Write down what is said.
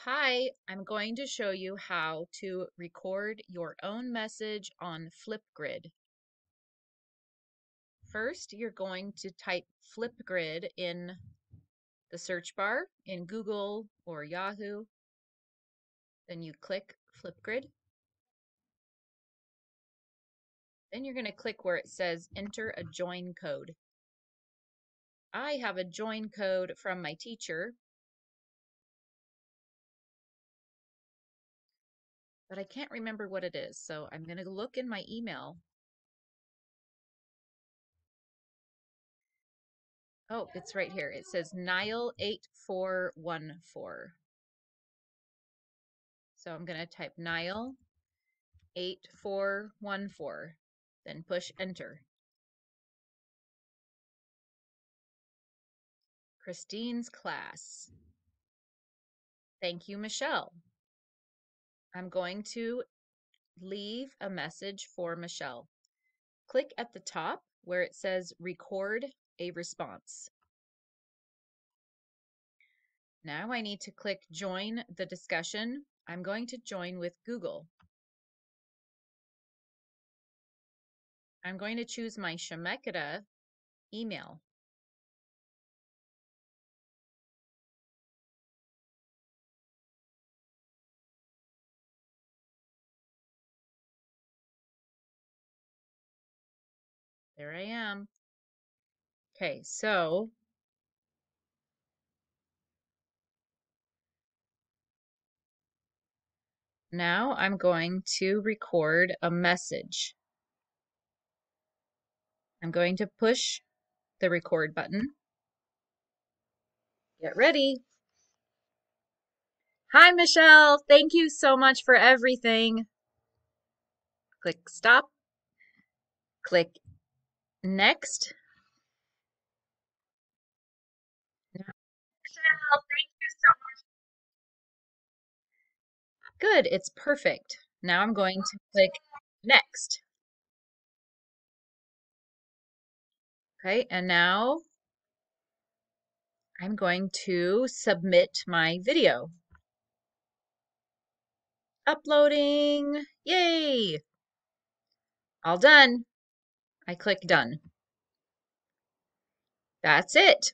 Hi, I'm going to show you how to record your own message on Flipgrid. First, you're going to type Flipgrid in the search bar in Google or Yahoo. Then you click Flipgrid. Then you're going to click where it says enter a join code. I have a join code from my teacher, but I can't remember what it is, so I'm going to look in my email. Oh, it's right here. It says Nile8414. So I'm going to type Nile8414, then push enter. Christine's class. Thank you, Michelle. I'm going to leave a message for Michelle. Click at the top where it says record a response. Now I need to click join the discussion. I'm going to join with Google. I'm going to choose my Shemeketa email. There I am. Okay, so now I'm going to record a message. I'm going to push the record button. Get ready. Hi, Michelle. Thank you so much for everything. Click stop. Click next. Michelle, thank you so much. Good, it's perfect. Now I'm going to click next. Okay, and now I'm going to submit my video. Uploading. Yay! All done. I click done. That's it.